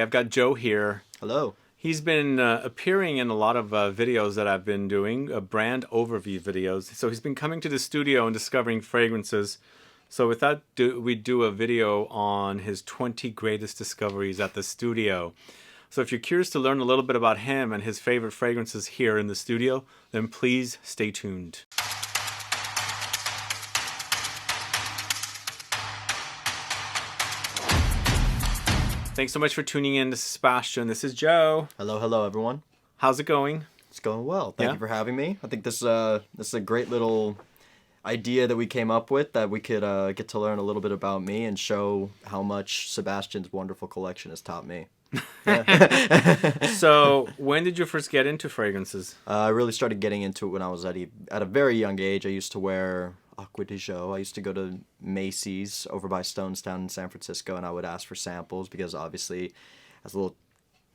I've got Joe here. Hello. He's been appearing in a lot of videos that I've been doing, brand overview videos. So he's been coming to the studio and discovering fragrances. So we thought we'd do a video on his 20 greatest discoveries at the studio. So if you're curious to learn a little bit about him and his favorite fragrances here in the studio, then please stay tuned. Thanks so much for tuning in. This is Sebastian. This is Joe. Hello, everyone. How's it going? It's going well. Thank you for having me. I think this is a great little idea that we came up with, that we could get to learn a little bit about me and show how much Sebastian's wonderful collection has taught me. So, when did you first get into fragrances? I really started getting into it when I was at a very young age. I used to wear Acqua di Gio. I used to go to Macy's over by Stonestown in San Francisco, and I would ask for samples because obviously, as a little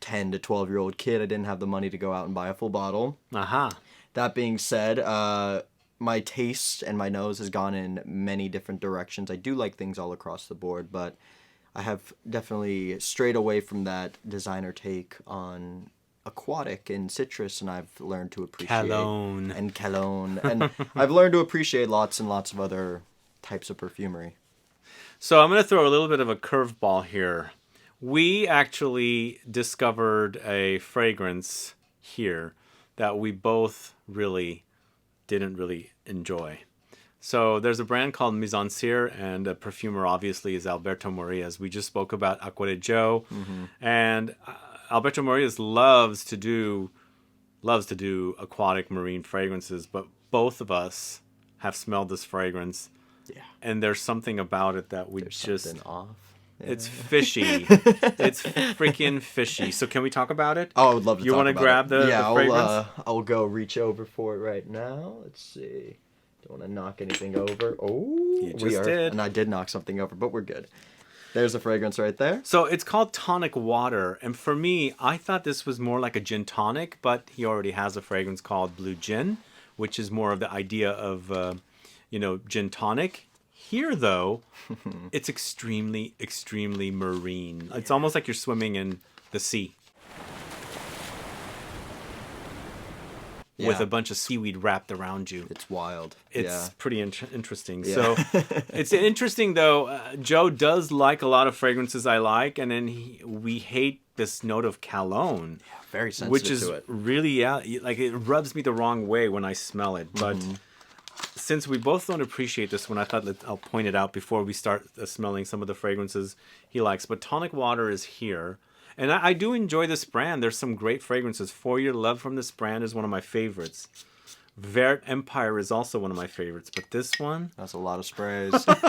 10 to 12-year-old kid, I didn't have the money to go out and buy a full bottle. Aha. That being said, my taste and my nose has gone in many different directions. I do like things all across the board, but I have definitely strayed away from that designer take on aquatic and citrus, and I've learned to appreciate Cologne. And I've learned to appreciate lots and lots of other types of perfumery. So I'm going to throw a little bit of a curveball here. We actually discovered a fragrance here that we both didn't really enjoy. So there's a brand called MIZENSIR, and the perfumer obviously is Alberto Morillas. We just spoke about Acqua di Gio, and Alberto Morillas loves to do aquatic marine fragrances, but both of us have smelled this fragrance, and there's something about it that there's something off. Yeah. It's fishy. It's freaking fishy. So can we talk about it? Oh, I would love to. You want to grab the fragrance? I'll go reach over for it right now. Let's see. Don't want to knock anything over. Oh, you just did. And I did knock something over, but we're good. There's a fragrance right there. So it's called Tonic Water, and for me, I thought this was more like a gin tonic, but he already has a fragrance called Blue Gin, which is more of the idea of, gin tonic. Here, though, it's extremely, extremely marine. It's almost like you're swimming in the sea. With a bunch of seaweed wrapped around you. It's wild. It's pretty interesting. Yeah. So it's interesting, though. Joe does like a lot of fragrances I like, and then we hate this note of cologne. Yeah, very sensitive which is to it. Really, like it rubs me the wrong way when I smell it. But since we both don't appreciate this one, I thought I'll point it out before we start smelling some of the fragrances he likes. But Tonic Water is here. And I do enjoy this brand. There's some great fragrances. For Your Love from this brand is one of my favorites. Vert Empire is also one of my favorites. But this one... That's a lot of sprays. At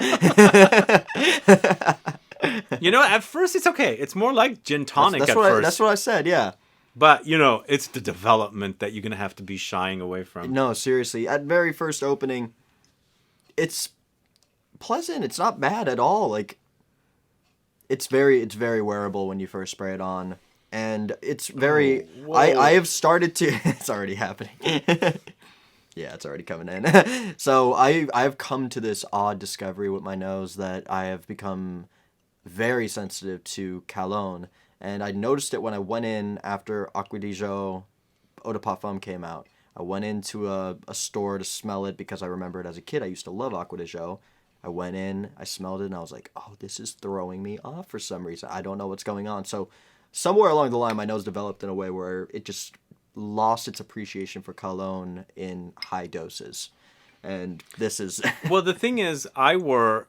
first it's okay. It's more like gin tonic at first. That's what I said, yeah. But, it's the development that you're going to have to be shying away from. No, seriously. At very first opening, it's pleasant. It's not bad at all. Like... It's very wearable when you first spray it on, and it's very. I have started to. It's already happening. Yeah, it's already coming in. So I've come to this odd discovery with my nose that I have become very sensitive to cologne, and I noticed it when I went in after Acqua di Gio Eau de Parfum came out. I went into a store to smell it because I remembered as a kid I used to love Acqua di Gio. I went in, I smelled it, and I was like, oh, this is throwing me off for some reason. I don't know what's going on. So somewhere along the line, my nose developed in a way where it just lost its appreciation for cologne in high doses. And this is... Well, the thing is, I wore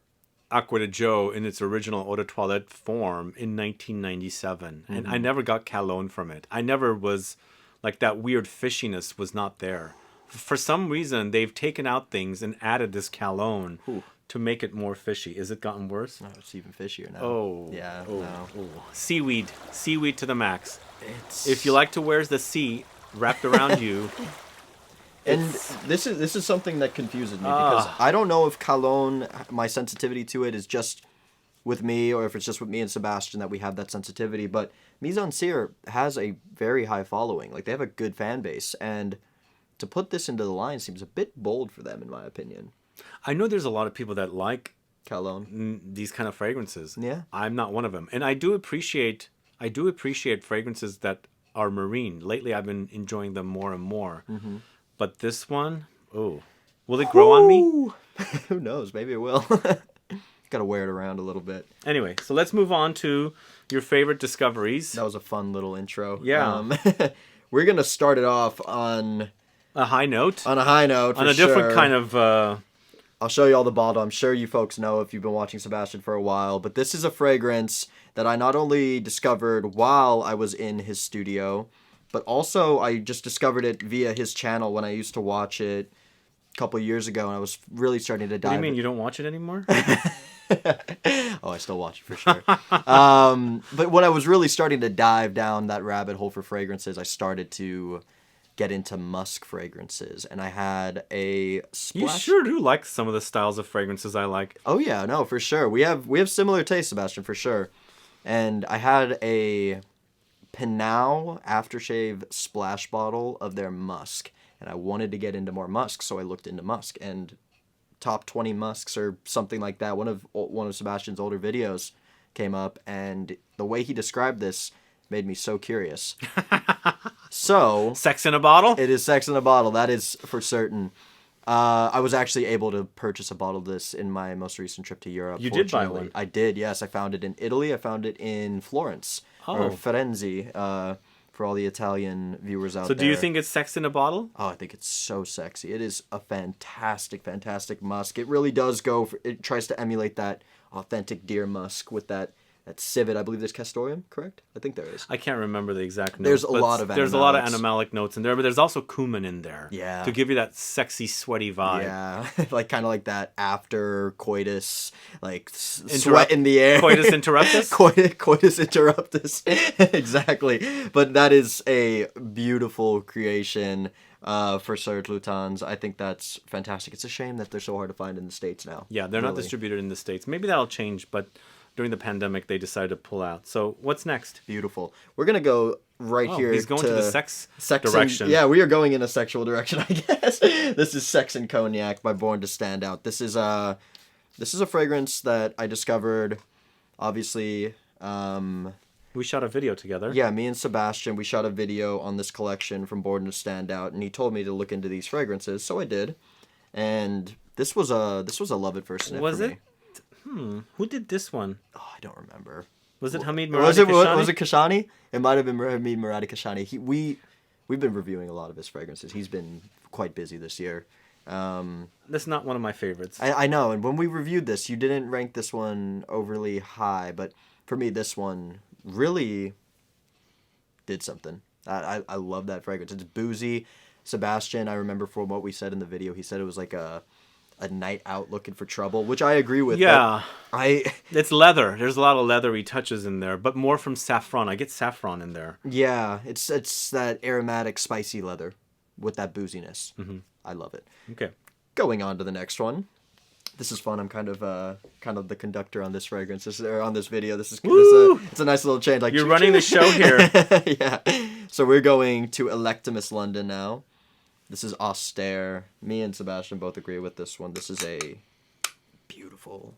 Acqua di Gio in its original eau de toilette form in 1997, and I never got cologne from it. I never was... Like, that weird fishiness was not there. For some reason, they've taken out things and added this cologne... Ooh. To make it more fishy. Is it gotten worse? No, it's even fishier now. Oh. Yeah, oh, no. Oh. Seaweed to the max. If you like to wear the sea wrapped around you. And this is something that confuses me because I don't know if cologne, my sensitivity to it is just with me or if it's just with me and Sebastian that we have that sensitivity, but MIZENSIR has a very high following. Like, they have a good fan base, and to put this into the line seems a bit bold for them, in my opinion. I know there's a lot of people that like cologne, these kind of fragrances. Yeah. I'm not one of them. And I do appreciate I do appreciate fragrances that are marine. Lately, I've been enjoying them more and more. But this one, oh, will it grow on me? Who knows? Maybe it will. Got to wear it around a little bit. Anyway, so let's move on to your favorite discoveries. That was a fun little intro. Yeah. We're going to start it off on a high note. On a high note, on a different kind of... I'll show you all the bottle. I'm sure you folks know if you've been watching Sebastian for a while. But this is a fragrance that I not only discovered while I was in his studio, but also I just discovered it via his channel when I used to watch it a couple years ago. And I was really starting to dive... What do you mean you don't watch it anymore? Oh, I still watch it for sure. But when I was really starting to dive down that rabbit hole for fragrances, I started to get into musk fragrances, and I had a splash. You sure do like some of the styles of fragrances I like. Oh yeah, no, for sure. We have similar tastes, Sebastian, for sure. And I had a Pinau aftershave splash bottle of their musk, and I wanted to get into more musk, so I looked into musk and top 20 musks or something like that. One of Sebastian's older videos came up, and the way he described this made me so curious. So sex in a bottle? It is sex in a bottle, that is for certain. I was actually able to purchase a bottle of this in my most recent trip to Europe. You did buy one? I did, yes. I found it in Italy. I found it in Florence, or Firenze, for all the Italian viewers out there. So do you think it's sex in a bottle? Oh, I think it's so sexy. It is a fantastic, fantastic musk. It really does it tries to emulate that authentic deer musk with that civet. I believe there's castoreum, correct? I think there is. I can't remember the exact notes. There's a lot of animalic notes in there, but there's also cumin in there. Yeah. To give you that sexy, sweaty vibe. Yeah. Like kind of like that after coitus, like sweat in the air. Coitus interruptus? Coitus interruptus. Exactly. But that is a beautiful creation for Serge Lutens. I think that's fantastic. It's a shame that they're so hard to find in the States now. Yeah, they're not distributed in the States. Maybe that'll change, but during the pandemic, they decided to pull out. So what's next? Beautiful. We're going to go here. He's going to the sex direction. Yeah, we are going in a sexual direction, I guess. This is Sex and Cognac by Born to Stand Out. This is a fragrance that I discovered, obviously. We shot a video together. Yeah, me and Sebastian, we shot a video on this collection from Born to Stand Out, and he told me to look into these fragrances, so I did. And this was a love at first sniff for me. Who did this one? Oh, I don't remember. Was it Hamid Muradi Kashani? Was it Kashani? It might have been Hamid Muradi Kashani. We've been reviewing a lot of his fragrances. He's been quite busy this year. That's not one of my favorites. I know, and when we reviewed this, you didn't rank this one overly high, but for me, this one really did something. I love that fragrance. It's boozy. Sebastian, I remember from what we said in the video, he said it was like a night out looking for trouble, which I agree with. Yeah. It's leather. There's a lot of leathery touches in there, but more from saffron. I get saffron in there. Yeah, it's that aromatic, spicy leather with that booziness. Mm-hmm. I love it. Okay. Going on to the next one. This is fun. I'm kind of the conductor on this fragrance. On this video. It's a nice little change. Like you're running the show here. Yeah. So we're going to Electimus, London now. This is AUSTER. Me and Sebastian both agree with this one. This is a beautiful,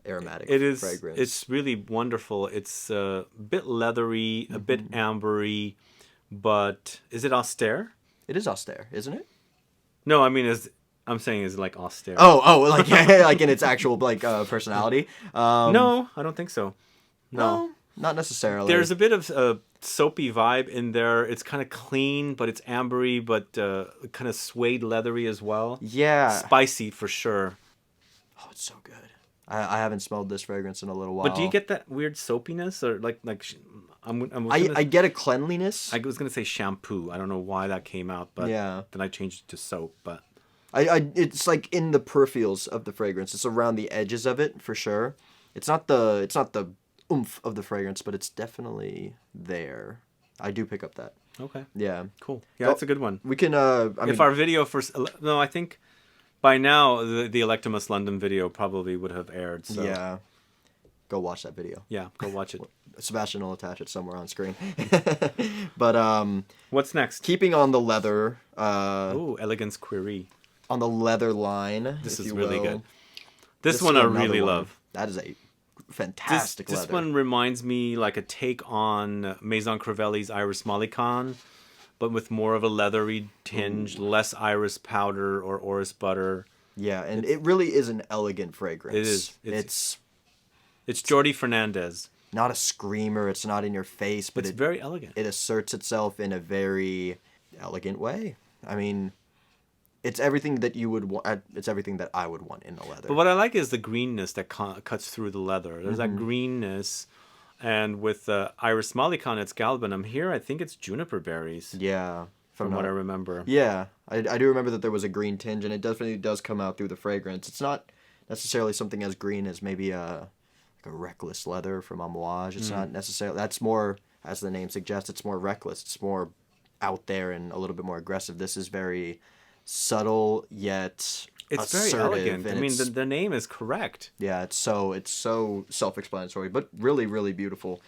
aromatic fragrance. It's really wonderful. It's a bit leathery, a bit ambery, but is it AUSTER? It is AUSTER, isn't it? No, I mean, I'm saying is like AUSTER. Oh, like in its actual personality. No, I don't think so. No, not necessarily. There's a bit of a soapy vibe in there. It's kind of clean, but it's ambery, but kind of suede leathery as well. Yeah. Spicy for sure. Oh, it's so good. I haven't smelled this fragrance in a little while. But do you get that weird soapiness or like I get a cleanliness. I was gonna say shampoo. I don't know why that came out, but then I changed it to soap. But it's like in the peripherals of the fragrance. It's around the edges of it for sure. It's not the oomph of the fragrance, but it's definitely there. I do pick up that. Okay. Yeah. Cool. Yeah, that's a good one. We can. If our video I think by now the Electimus London video probably would have aired. So. Yeah. Go watch that video. Yeah, go watch it. Sebastian will attach it somewhere on screen. But what's next? Keeping on the leather. Elegance CUIREE. On the leather line. This is really good. This one I really love. That is a fantastic This leather. one reminds me like a take on Maison CRIVELLI's Iris Mollicon, but with more of a leathery tinge, less iris powder or orris butter. Yeah, and it really is an elegant fragrance. It is. It's Jordi Fernandez. not a screamer. It's not in your face, but It's very elegant. it asserts itself in a very elegant way. I mean, it's everything that you would want. It's everything that I would want in a leather. But what I like is the greenness that cuts through the leather. There's Mm-hmm. that greenness. And with Iris Mollicon, it's galbanum. Here, I think it's juniper berries, Yeah, from what I remember. Yeah, I do remember that there was a green tinge, and it definitely does come out through the fragrance. It's not necessarily something as green as maybe like a reckless leather from Amouage. It's not necessarily. That's more, as the name suggests, it's more reckless. It's more out there and a little bit more aggressive. This is very subtle yet It's very assertive, elegant. I and mean, it's- the name is correct. yeah, it's so self-explanatory, but really, really beautiful.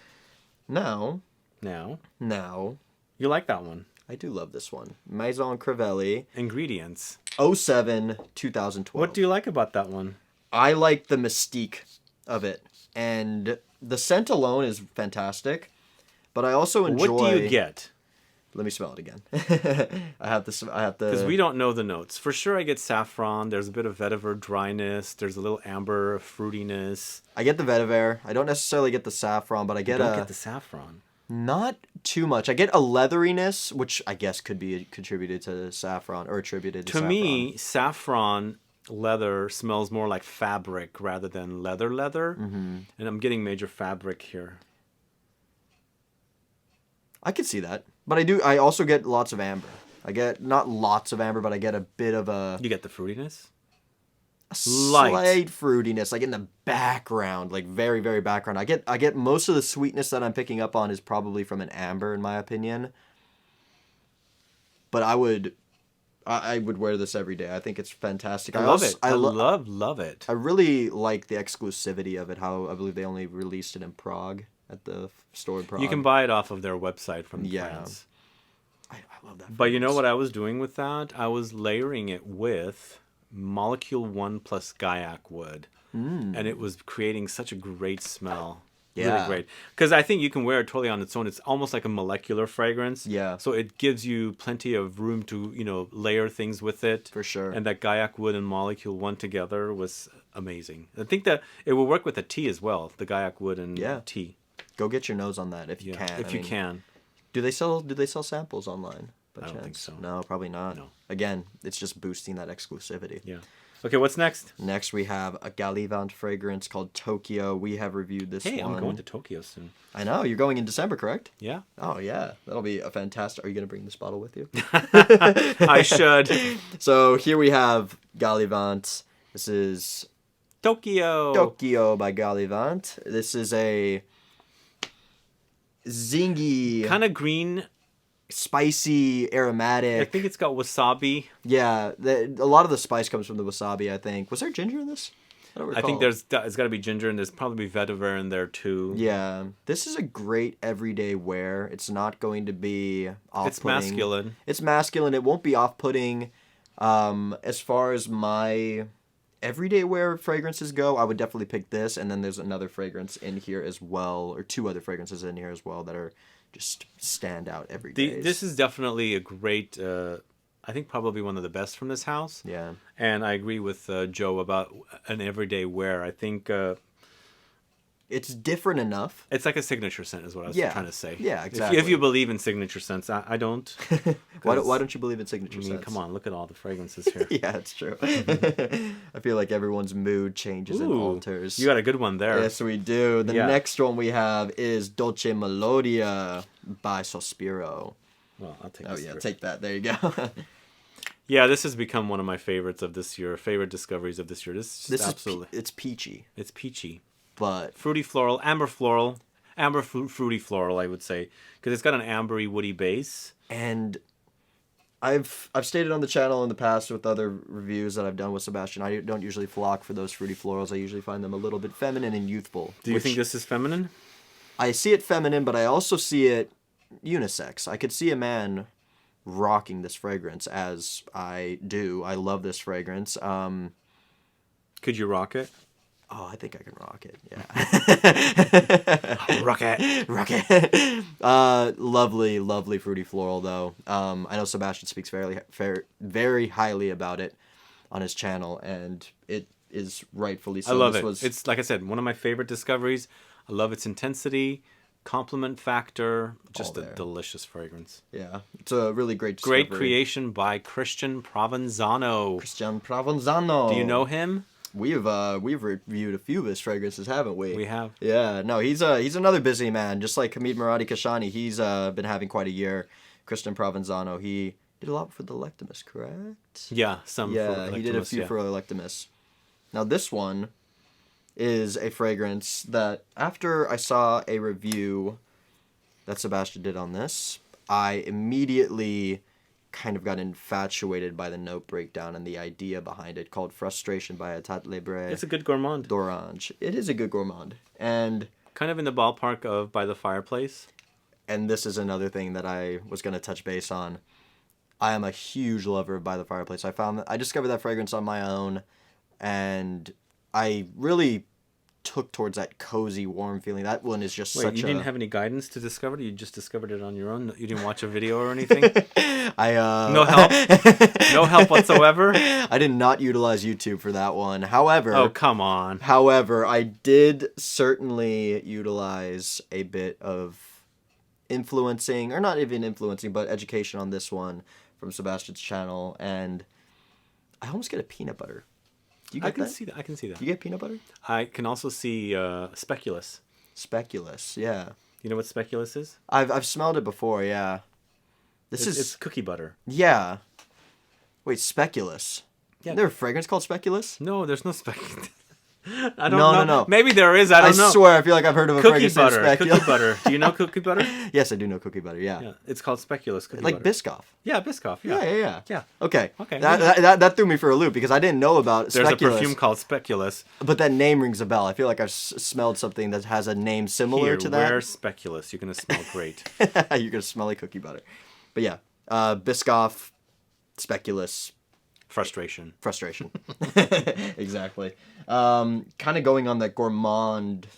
Now, You like that one. I do love this one. Maison CRIVELLI, Ingredients. 07, 2012. What do you like about that one? I like the mystique of it, and the scent alone is fantastic. But I also enjoy. What do you get? Let me smell it again. I have to. Because we don't know the notes. For sure, I get saffron. There's a bit of vetiver dryness. There's a little amber fruitiness. I get the vetiver. I don't necessarily get the saffron, but I You get don't get the saffron. not too much. I get a leatheriness, which I guess could be contributed to saffron or attributed to To saffron. me, saffron leather smells more like fabric rather than leather. Mm-hmm. And I'm getting major fabric here. I could see that, but I do. I also get lots of amber. I get not lots of amber, but I get a bit of a You get the fruitiness? slight fruitiness, like in the background, like very, very background. I get most of the sweetness that I'm picking up on is probably from an amber, in my opinion. But I would wear this every day. I think it's fantastic. I love it. I love it. I really like the exclusivity of it. How I believe they only released it in Prague at the store in Prague. You can buy it off of their website from France. I love that. But you know fragrance. what I was doing with that? I was layering it with Molecule 1 plus Gaiac wood. And it was creating such a great smell. Yeah. Really great. Because I think you can wear it totally on its own. It's almost like a molecular fragrance. Yeah. So it gives you plenty of room to, layer things with it. For sure. And that Gaiac wood and Molecule 1 together was amazing. I think that it will work with the tea as well. The Gaiac wood and tea. Go get your nose on that if you can. If you can. Do they sell samples online? By I don't chance? think so. No, probably not. No. Again, it's just boosting that exclusivity. Yeah. Okay, what's next? Next, we have a Gallivant fragrance called Tokyo. We have reviewed this one. Hey, I'm going to Tokyo soon. I know. You're going in December, correct? Yeah. Oh, yeah. That'll be a fantastic... Are you going to bring this bottle with you? I should. So here we have Gallivant. This is Tokyo. Tokyo by Gallivant. This is a zingy, Kind of green. spicy, aromatic. I think it's got wasabi. Yeah, a lot of the spice comes from the wasabi, I think. Was there ginger in this? I don't recall. I think it's got to be ginger, and there's probably vetiver in there too. Yeah, this is a great everyday wear. It's not going to be off-putting. It's masculine. It's masculine. It won't be off-putting. As far as my everyday wear fragrances go, I would definitely pick this. And then there's another fragrance in here as well, or two other fragrances in here as well that are just stand out every day. This is definitely a great, I think probably one of the best from this house. Yeah. And I agree with Joe about an everyday wear. I think It's different enough. it's like a signature scent is what I was trying to say. Yeah, If exactly. you believe in signature scents, I don't. Why don't you believe in signature I mean, scents? come on, look at all the fragrances here. Yeah, it's true. I feel like everyone's mood changes and alters. You got a good one there. Yes, we do. The Yeah. next one we have is Dolce Melodia by Sospiro. Well, I'll take Oh, this yeah, here. take that. There you go. Yeah, this has become one of my favorites of this year. Favorite discoveries of this year. This is absolutely. It's peachy, It's peachy. but Fruity floral, amber fruity floral, I would say, because it's got an ambery woody base. and I've stated on the channel in the past with other reviews that I've done with Sebastian, I don't usually flock for those fruity florals. I usually find them a little bit feminine and youthful. Do you which think this is feminine? I see it feminine, but I also see it unisex. I could see a man rocking this fragrance as I do. I love this fragrance. Could you rock it? Oh, I think I can rock it. Yeah. Rocket. Rocket. Lovely, lovely fruity floral though. I know Sebastian speaks very highly about it on his channel, and it is rightfully so. I love it. It's, like I said, one of my favorite discoveries. I love its intensity, compliment factor, just a delicious fragrance. Yeah, it's a really great discovery. Great creation by Christian Provenzano. Christian Provenzano. Do you know him? We've reviewed a few of his fragrances, haven't we? We have. Yeah, no, he's another busy man, just like Hamid Maradi Kashani. He's been having quite a year. Christian Provenzano, he did a lot for the Electimus, correct? Yeah, some. Yeah, for Electimus, he did a few for Electimus. Now this one is a fragrance that after I saw a review that Sebastian did on this, I immediately kind of got infatuated by the note breakdown and the idea behind it, called Frustration by Atat Lebre. It's a good gourmand. D'Orange. It is a good gourmand. And kind of in the ballpark of By the Fireplace. And this is another thing that I was going to touch base on. I am a huge lover of By the Fireplace. I discovered that fragrance on my own, and I really took towards that cozy, warm feeling. That one is just Wait, you didn't have any guidance to discover it? You just discovered it on your own? You didn't watch a video or anything? No help? No help whatsoever? I did not utilize YouTube for that one. However... Oh, come on. However, I did certainly utilize a bit of influencing, or not even influencing, but education on this one from Sebastian's channel, and I almost get a peanut butter. Do you get that? See that. I can see that. You get peanut butter? I can also see speculous. Speculous, yeah. You know what speculous is? I've smelled it before, yeah. It's cookie butter. Yeah. Wait, speculous. Yeah. Is there a fragrance called speculous? No, there's no speculous. I don't know. No. Maybe there is. I don't know. I swear, I feel like I've heard of a fragrance called speculous. Cookie butter. Do you know cookie butter? Yes, I do know cookie butter. Yeah. It's called speculous cookie butter. Like Biscoff. Yeah, Biscoff. Yeah. Yeah. Okay. Okay. That threw me for a loop because I didn't know about speculous. There's a perfume called Speculous. But that name rings a bell. I feel like I've smelled something that has a name similar to that. Wear Speculous. You're gonna smell great. You're gonna smell like cookie butter. But yeah, Biscoff, Speculous. Frustration. Exactly. Kind of going on that gourmand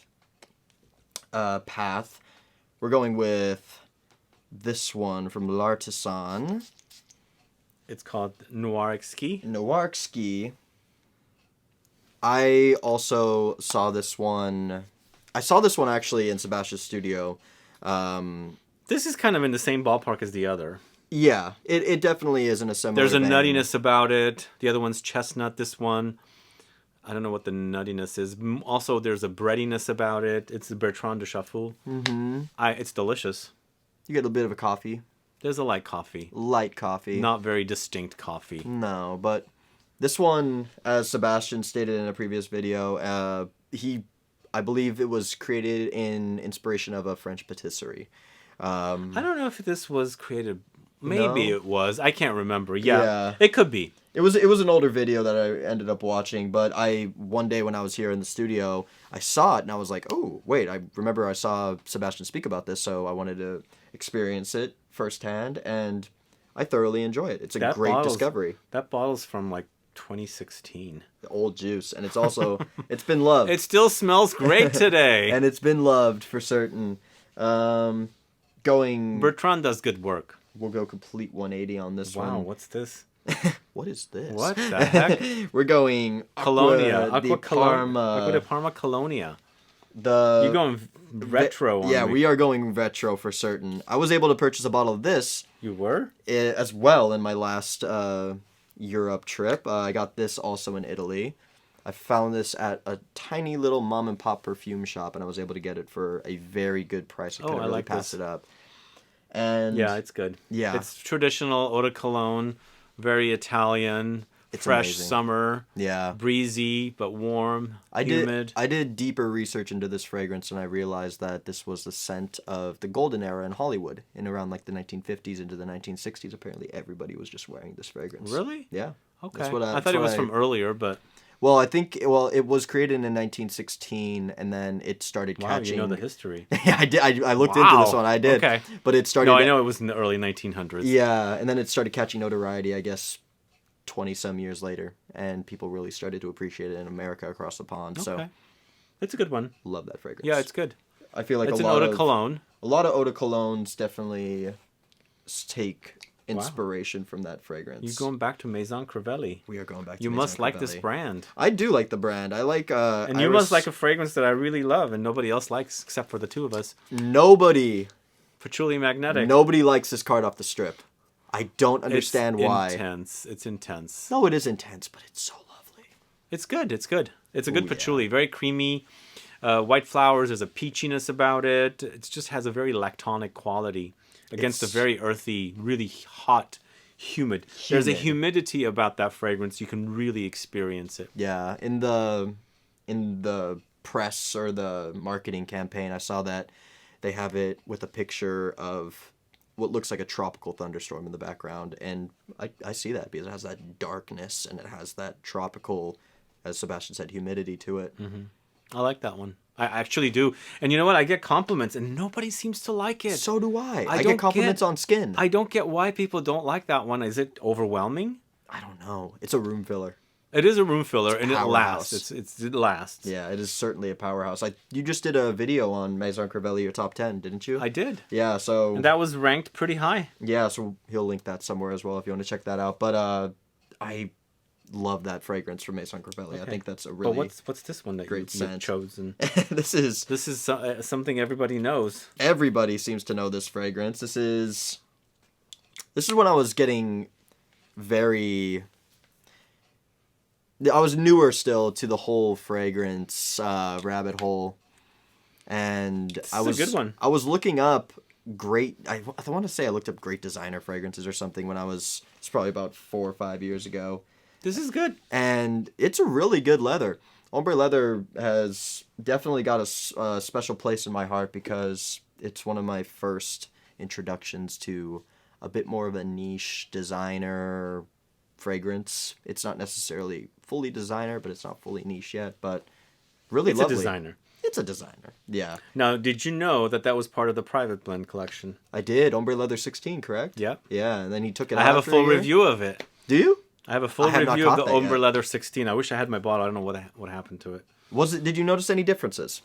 path. We're going with this one from L'Artisan. It's called Noir Exquis. Noir Exquis. I also saw this one. I saw this one actually in Sebastian's studio. This is kind of in the same ballpark as the other. Yeah, it definitely is in a similar There's a vein. nuttiness about it. The other one's chestnut. This one, I don't know what the nuttiness is. Also, there's a breadiness about it. It's the Bertrand de Chafoul. Mm-hmm. It's delicious. You get a bit of a coffee. There's a light coffee. Light coffee. Not very distinct coffee. No, but this one, as Sebastian stated in a previous video, I believe it was created in inspiration of a French patisserie. I don't know if this was created... Maybe it was. I can't remember. Yeah, it could be. It was an older video that I ended up watching, but one day when I was here in the studio, I saw it and I was like, oh, wait, I remember I saw Sebastian speak about this, so I wanted to experience it firsthand, and I thoroughly enjoy it. It's a great discovery. That bottle's from like 2016. The old juice, and it's also, it's been loved. It still smells great today. And it's been loved for certain. Bertrand does good work. We'll go complete 180 on this one. Wow, what's this? What is this? What the heck? We're going Colonia. Aqua de Parma Colonia. You're going retro on me. We are going retro for certain. I was able to purchase a bottle of this. You were? As well in my last Europe trip. I got this also in Italy. I found this at a tiny little mom and pop perfume shop, and I was able to get it for a very good price. I couldn't really pass it up. And yeah, it's good. Yeah. It's traditional eau de cologne, very Italian, fresh amazing. Summer. Yeah. Breezy, but warm, humid. I did deeper research into this fragrance, and I realized that this was the scent of the golden era in Hollywood in around like the 1950s into the 1960s. Apparently everybody was just wearing this fragrance. Really? Yeah. Okay. I thought it was from earlier, but... Well, it was created in 1916, and then it started catching... Wow, you know the history. Yeah, I did. I looked into this one. I did. Okay. But it started... No, I know it was in the early 1900s. Yeah, and then it started catching notoriety, I guess, 20-some years later, and people really started to appreciate it in America across the pond. Okay. So It's a good one. Love that fragrance. Yeah, it's good. I feel like It's a an lot eau de of cologne. a lot of eau de colognes definitely take inspiration from that fragrance. You're going back to Maison Crivelli. We are going back to You Maison must like this Crivelli. brand. I do like the brand. I like And you must like a fragrance that I really love and nobody else likes except for the two of us. Nobody Patchouli Magnetic. Nobody likes this card off the strip. I don't understand why. It's intense. No, it is intense, but it's so lovely. It's good. It's good. It's a good Ooh, patchouli. Very creamy. White flowers. There's a peachiness about it. It just has a very lactonic quality against a very earthy, really hot, humid. There's a humidity about that fragrance. You can really experience it. Yeah, in the press or the marketing campaign, I saw that they have it with a picture of what looks like a tropical thunderstorm in the background, and I see that because it has that darkness and it has that tropical, as Sebastian said, humidity to it. I like that one. I actually do. And you know what? I get compliments and nobody seems to like it. So do I. I don't get compliments on skin. I don't get why people don't like that one. Is it overwhelming? I don't know. It's a room filler. It is a room filler, and it powerhouse. lasts. It lasts. Yeah, it is certainly a powerhouse. You just did a video on Maison Crivelli, your top 10, didn't you? I did. Yeah, so... And that was ranked pretty high. Yeah, so he'll link that somewhere as well if you want to check that out. But I love that fragrance from Maison Crivelli. Okay. I think that's a really But what's this one that great you've chosen? This is something everybody knows. Everybody seems to know this fragrance. This is when I was getting very... I was newer still to the whole fragrance rabbit hole, and This is a good one. I was looking up great. I want to say I looked up great designer fragrances or something when it's probably about 4 or 5 years ago. This is good, and it's a really good leather. Ombre leather has definitely got a special place in my heart because it's one of my first introductions to a bit more of a niche designer fragrance. It's not necessarily fully designer, but it's not fully niche yet, but really lovely. It's a designer. It's a designer, yeah. Now, did you know that was part of the private blend collection? I did. Ombre Leather 16, correct? Yeah. Yeah, and then he took it out I have a full review of it. Do you? I have a full review of the Ombre Leather 16. I wish I had my bottle. I don't know what happened to it. Did you notice any differences?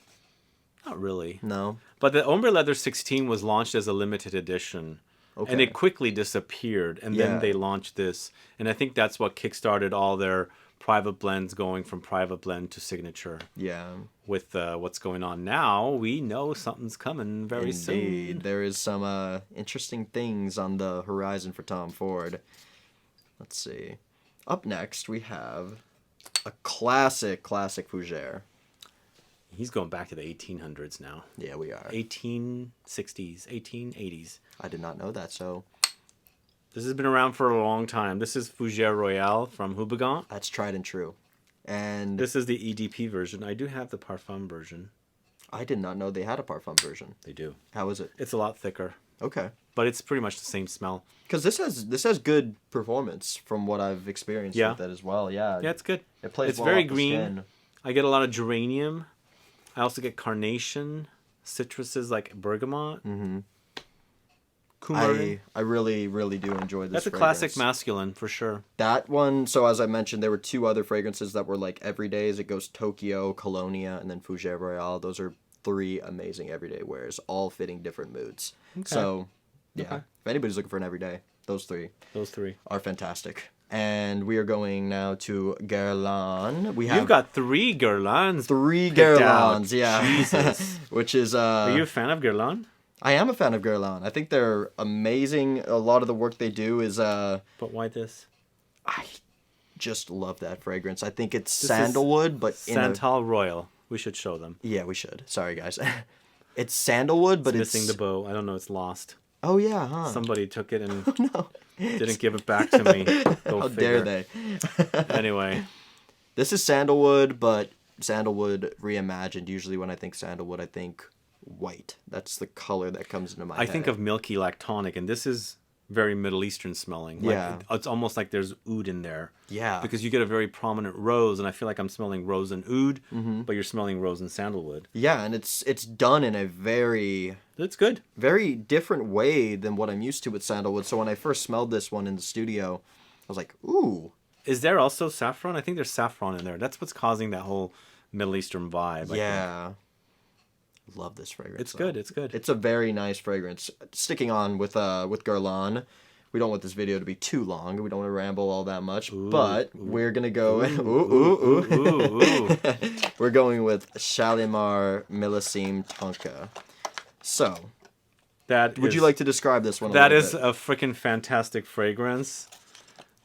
Not really. No. But the Ombre Leather 16 was launched as a limited edition. Okay. And it quickly disappeared. And then they launched this. And I think that's what kickstarted all their private blends going from private blend to signature. Yeah. With what's going on now, we know something's coming very soon. Indeed. There is some interesting things on the horizon for Tom Ford. Let's see. Up next, we have a classic fougere. He's going back to the 1800s now. Yeah, we are. 1860s, 1880s. I did not know that, so... This has been around for a long time. This is Fougère Royale from Houbigant. That's tried and true. And... This is the EDP version. I do have the Parfum version. I did not know they had a Parfum version. They do. How is it? It's a lot thicker. Okay. But it's pretty much the same smell. Because this has good performance from what I've experienced with that as well. Yeah. Yeah, it's good. It plays it's well very off the green. skin. I get a lot of geranium. I also get carnation, citruses like bergamot. Mm-hmm. Coumarin. I really, really do enjoy this. That's a fragrance. classic masculine for sure. That one. So as I mentioned, there were 2 other fragrances that were like everydays. It goes Tokyo, Colonia, and then Fougère Royale. Those are 3 amazing everyday wears, all fitting different moods. Okay. So, yeah, if anybody's looking for an everyday, those three are fantastic. And we are going now to Guerlain. You've got 3 Guerlains. 3 Guerlains, yeah. Jesus. Which is... Are you a fan of Guerlain? I am a fan of Guerlain. I think they're amazing. A lot of the work they do is... But why this? I just love that fragrance. I think it's sandalwood, but... Santal Royal. We should show them. Yeah, we should. Sorry, guys. It's sandalwood, but it's... missing the bow. I don't know. It's lost. Oh, yeah, huh? Somebody took it and didn't give it back to me. How dare they? Anyway. This is sandalwood, but sandalwood reimagined. Usually when I think sandalwood, I think white. That's the color that comes into my head. I think of milky lactonic, and this is very Middle Eastern smelling. Yeah. Like, it's almost like there's oud in there. Yeah. Because you get a very prominent rose, and I feel like I'm smelling rose and oud, but you're smelling rose and sandalwood. Yeah, and it's done in a very... It's good. Very different way than what I'm used to with sandalwood. So when I first smelled this one in the studio, I was like, ooh. Is there also saffron? I think there's saffron in there. That's what's causing that whole Middle Eastern vibe. I think. Yeah. Love this fragrance. It's good. It's good. It's a very nice fragrance. Sticking on with Guerlain. We don't want this video to be too long. We don't want to ramble all that much. But we're going to go... We're going with Shalimar Millésime Tonka. So, would you like to describe this one a That little is bit? a freaking fantastic fragrance.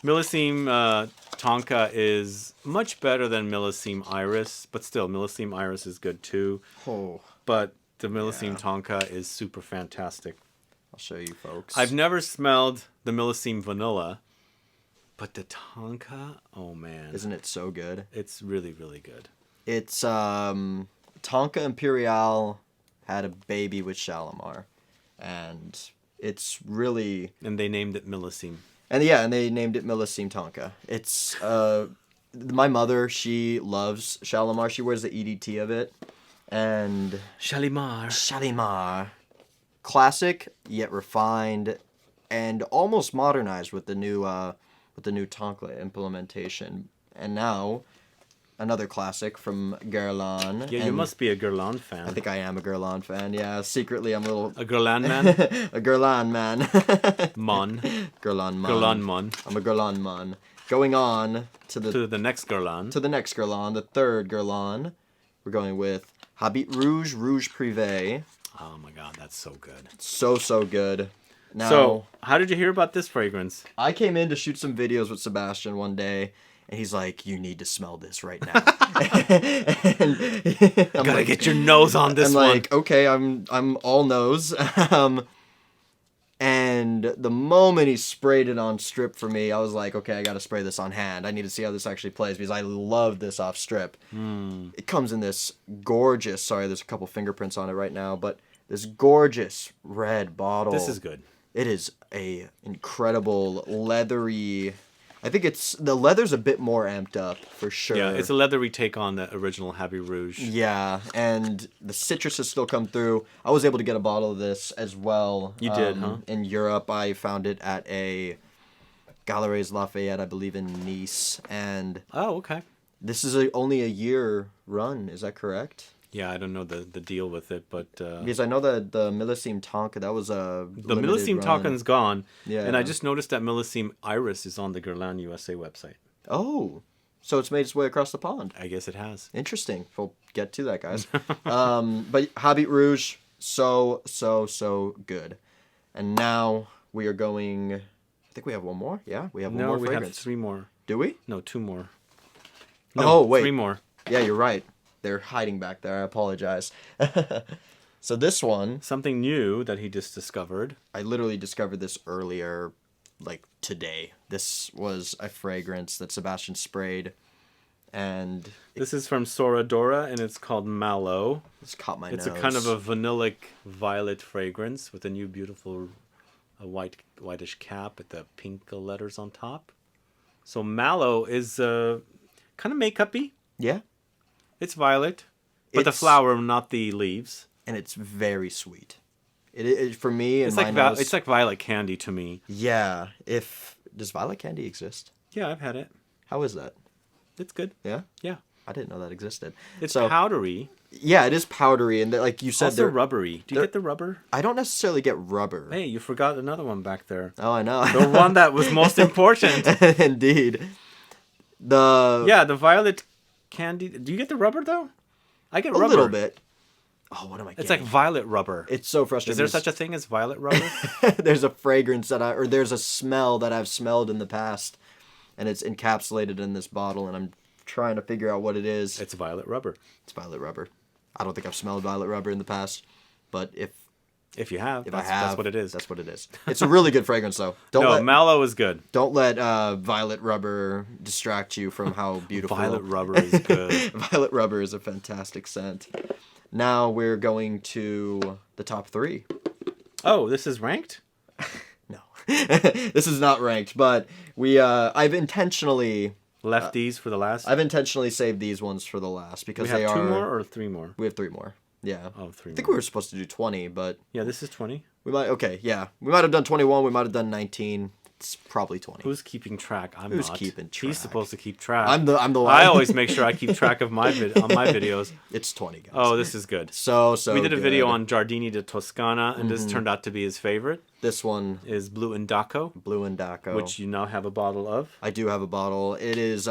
Millésime Tonka is much better than Millésime Iris, but still, Millésime Iris is good too. Oh, But the Millésime Tonka is super fantastic. I'll show you, folks. I've never smelled the Millésime Vanilla, but the Tonka, oh man. Isn't it so good? It's really, really good. It's, Tonka Imperial had a baby with Shalimar. And it's really... And they named it Millésime. And they named it Millésime Tonka. It's, my mother, she loves Shalimar. She wears the EDT of it. And... Shalimar. Classic, yet refined, and almost modernized with the new Tonka implementation. And now, another classic from Guerlain. Yeah, you must be a Guerlain fan. I think I am a Guerlain fan, yeah. Secretly, I'm a little... A Guerlain man? A Guerlain man. Mon. Guerlain man. Guerlain mon. I'm a Guerlain man. Going on to the next Guerlain. To the next Guerlain, the third Guerlain. We're going with Habit Rouge, Rouge Privé. Oh my god, that's so good. So good. Now, so, how did you hear about this fragrance? I came in to shoot some videos with Sebastian one day, and he's like, "You need to smell this right now." Gotta get your nose on this one. I'm like, okay, I'm all nose. And the moment he sprayed it on strip for me, I was like, okay, I gotta spray this on hand. I need to see how this actually plays because I love this off strip. It comes in this gorgeous, sorry, there's a couple fingerprints on it right now, but this gorgeous red bottle. This is good. It is a incredible leathery... I think the leather's a bit more amped up, for sure. Yeah, it's a leathery take on the original Habit Rouge. Yeah, and the citrus has still come through. I was able to get a bottle of this as well. You did, huh? In Europe, I found it at a Galeries Lafayette, I believe, in Nice. And oh, okay. This is only a year run, is that correct? Yeah, I don't know the deal with it, but... because I know that the Millésime Tonka, that was a the Millésime Tonka's gone, yeah. And I just noticed that Millésime Iris is on the Guerlain USA website. Oh, so it's made its way across the pond. I guess it has. Interesting. We'll get to that, guys. But Habit Rouge, so good. And now we are going... I think we have one more. Yeah, we have one more fragrance. No, we have 3 more. Do we? No, 2 more. No, wait. 3 more. Yeah, you're right. They're hiding back there. I apologize. So this one... Something new that he just discovered. I literally discovered this earlier, like today. This was a fragrance that Sebastian sprayed. And... This is from Soradora, and it's called Mallow. It's caught my nose. It's a kind of a vanillic violet fragrance with a new beautiful whitish cap with the pink letters on top. So Mallow is kind of makeup-y. Yeah. It's violet, but the flower, not the leaves. And it's very sweet. It for me, and it's like violet candy to me. Yeah. Does violet candy exist? Yeah, I've had it. How is that? It's good. Yeah? Yeah. I didn't know that existed. It's powdery. Yeah, it is powdery, and like you said, also rubbery. Do you get the rubber? I don't necessarily get rubber. Hey, you forgot another one back there. Oh, I know. The one that was most important. Indeed. The violet candy. Do you get the rubber though? I get rubber. A little bit. Oh, what am I getting? It's like violet rubber. It's so frustrating. Is there such a thing as violet rubber? There's a fragrance there's a smell that I've smelled in the past, and it's encapsulated in this bottle, and I'm trying to figure out what it is. It's violet rubber. It's violet rubber. I don't think I've smelled violet rubber in the past, but if you have, I have, that's what it is. That's what it is. It's a really good fragrance, though. Mallow is good. Don't let violet rubber distract you from how beautiful. Violet rubber is good. Violet rubber is a fantastic scent. Now we're going to the top 3. Oh, this is ranked? No, this is not ranked, but I've intentionally left these for the last. I've intentionally saved these ones for the last because they are 2 more or 3 more. We have 3 more. Yeah. Oh, 3 I think we were supposed to do 20, but yeah, this is 20. We might have done 21. We might have done 19. It's probably 20. Who's keeping track? I'm Who's not. keeping track? He's supposed to keep track. I'm the one. I always make sure I keep track of my on my videos. It's 20, guys. Oh, this is good. So we did a good. video on Giardini di Toscana, and this turned out to be his favorite. This one is Blue Indaco. Blue Indaco. Which you now have a bottle of. I do have a bottle. It is,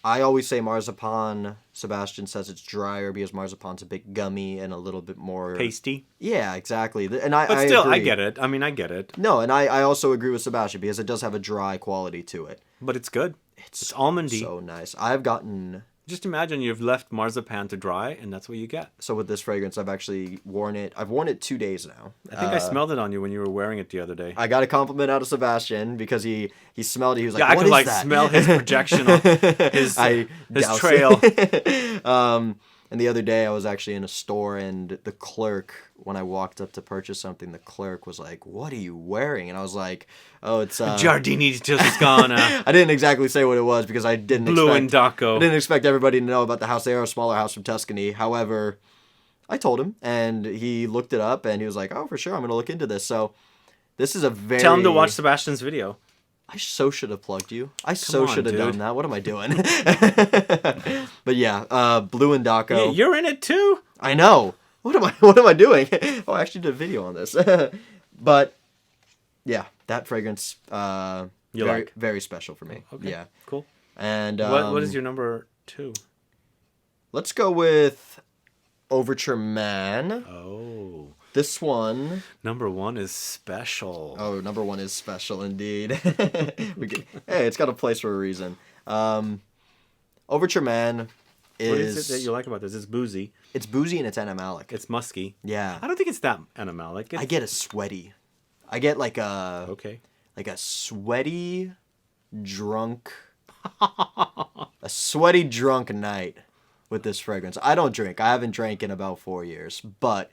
I always say marzipan. Sebastian says it's drier because marzipan's a bit gummy and a little bit more... pasty. Yeah, exactly. And but still, agree. I get it. I mean, I get it. No, and I also agree with Sebastian because it does have a dry quality to it. But it's good. It's almondy. So nice. I've gotten... Just imagine you've left marzipan to dry, and that's what you get. So with this fragrance, I've actually worn it. I've worn it 2 days now. I think I smelled it on you when you were wearing it the other day. I got a compliment out of Sebastian because he smelled it. He was like, yeah, I could like that? smell his projection on his trail. And the other day I was actually in a store and the clerk, when I walked up to purchase something, the clerk was like, "What are you wearing?" And I was like, "Oh, it's Giardini di Toscana." I didn't exactly say what it was because I didn't Blue Indaco. I didn't expect everybody to know about the house. They are a smaller house from Tuscany. However, I told him and he looked it up and he was like, "Oh, for sure, I'm going to look into this." So this is a very... Tell him to watch Sebastian's video. I so should have plugged you. I so should have done that. What am I doing? But yeah, Blue Indaco. Yeah, you're in it too. I know. What am I doing? Oh, I actually did a video on this. But yeah, that fragrance very special for me. Okay. Yeah. Cool. And what is your number 2? Let's go with Overture Man. Oh. This one... Number 1 is special. Oh, number 1 is special indeed. Hey, it's got a place for a reason. Overture Man is... What is it that you like about this? It's boozy. It's boozy and it's animalic. It's musky. Yeah. I don't think it's that animalic. I get a sweaty. I get like a... Okay. Like a sweaty, drunk... a sweaty, drunk night with this fragrance. I don't drink. I haven't drank in about 4 years. But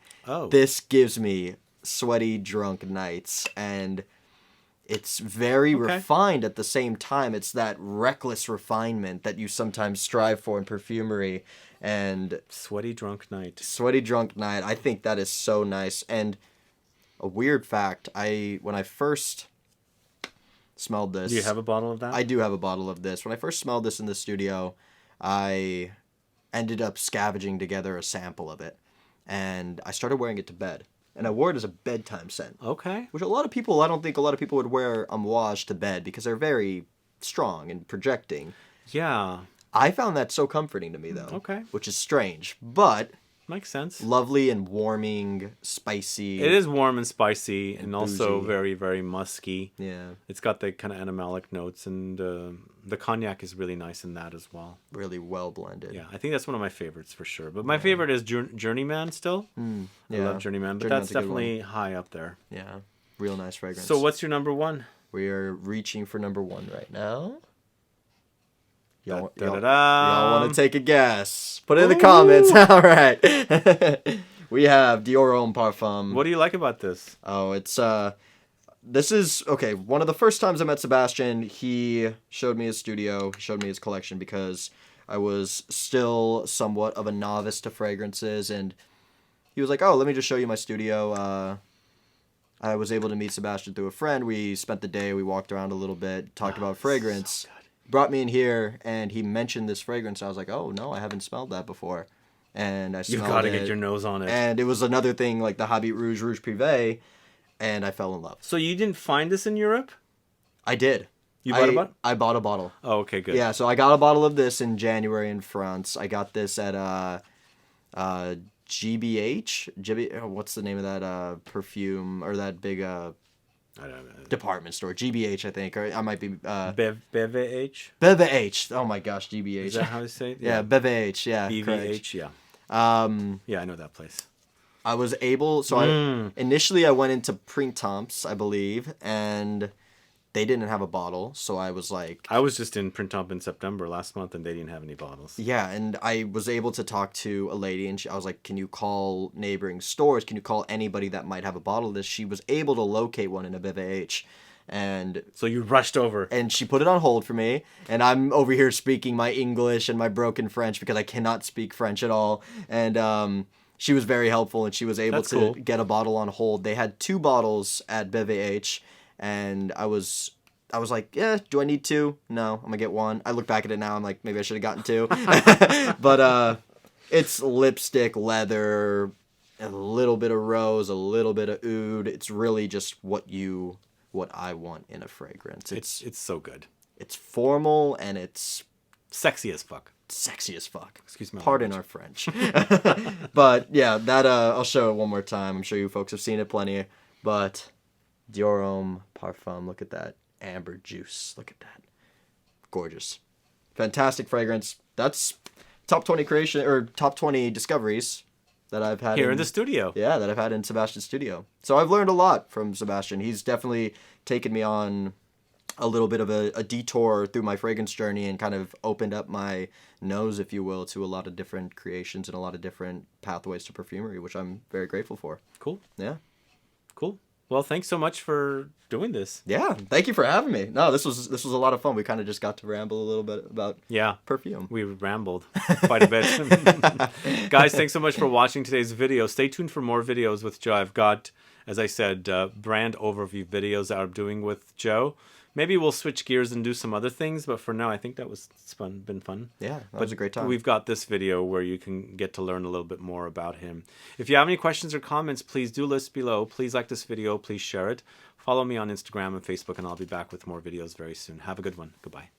this gives me sweaty, drunk nights. And it's very refined at the same time. It's that reckless refinement that you sometimes strive for in perfumery. And sweaty, drunk night. Sweaty, drunk night. I think that is so nice. And a weird fact, when I first smelled this... Do you have a bottle of that? I do have a bottle of this. When I first smelled this in the studio, I ended up scavenging together a sample of it. And I started wearing it to bed. And I wore it as a bedtime scent. Okay. Which I don't think a lot of people would wear Amouage to bed because they're very strong and projecting. Yeah. I found that so comforting to me, though. Okay. Which is strange. But... Makes sense. Lovely and warming, spicy. It is warm and spicy and also very, very musky. Yeah. It's got the kind of animalic notes, and the cognac is really nice in that as well. Really well blended. Yeah, I think that's one of my favorites for sure. But my favorite is Journeyman still. I love Journeyman, but that's definitely high up there. Yeah, real nice fragrance. So what's your number 1? We are reaching for number 1 right now. Y'all want to take a guess? Put it in the comments. All right. We have Dior Homme Parfum. What do you like about this? Oh, it's this is okay. One of the first times I met Sebastian, he showed me his studio. He showed me his collection because I was still somewhat of a novice to fragrances, and he was like, "Oh, let me just show you my studio." I was able to meet Sebastian through a friend. We spent the day. We walked around a little bit, talked about fragrance. So brought me in here and he mentioned this fragrance. I was like, "Oh no, I haven't smelled that before." And I smelled it. You gotta get your nose on it. And it was another thing like the Habit Rouge Privé, and I fell in love. So you didn't find this in Europe? I did. You bought a bottle? I bought a bottle. Oh, okay, good. Yeah, so I got a bottle of this in January in France. I got this at GBH. What's the name of that perfume or that big I don't know. Department store, GBH, I think, or I might be BVH. BVH. Oh my gosh, GBH. Is that how you say it? Yeah, BVH. Yeah, BVH. correct. Yeah. Yeah, I know that place. I was able. So initially I went into Printemps, I believe, and they didn't have a bottle. So I was like, I was just in Printemps in September last month, and they didn't have any bottles. Yeah, and I was able to talk to a lady, and I was like, "Can you call neighboring stores? Can you call anybody that might have a bottle of this?" She was able to locate one in a BVH, and so you rushed over, and she put it on hold for me. And I'm over here speaking my English and my broken French because I cannot speak French at all. And she was very helpful, and she was able That's to cool. get a bottle on hold. They had 2 bottles at BVH, and I was like, yeah, do I need 2? No, I'm gonna get 1. I look back at it now, I'm like, maybe I should have gotten 2. But it's lipstick, leather, a little bit of rose, a little bit of oud. It's really just what I want in a fragrance. It's so good. It's formal, and it's Sexy as fuck. sexy as fuck. Excuse my Pardon language. our French. But yeah, that I'll show it one more time. I'm sure you folks have seen it plenty. But Dior Homme Parfum, look at that. Amber juice. Look at that. Gorgeous. Fantastic fragrance. That's top 20 creation or top 20 discoveries that I've had Here in the studio. Yeah, that I've had in Sebastian's studio. So I've learned a lot from Sebastian. He's definitely taken me on a little bit of a detour through my fragrance journey and kind of opened up my nose, if you will, to a lot of different creations and a lot of different pathways to perfumery, which I'm very grateful for. Cool. Yeah. Cool. Well, thanks so much for doing this. Yeah. Thank you for having me. No, this was a lot of fun. We kind of just got to ramble a little bit about Yeah. perfume. We rambled quite a bit. Guys, thanks so much for watching today's video. Stay tuned for more videos with Joe. I've got, as I said, brand overview videos that I'm doing with Joe. Maybe we'll switch gears and do some other things, but for now, I think it's been fun. Yeah, that was a great time. We've got this video where you can get to learn a little bit more about him. If you have any questions or comments, please do list below. Please like this video. Please share it. Follow me on Instagram and Facebook, and I'll be back with more videos very soon. Have a good one. Goodbye.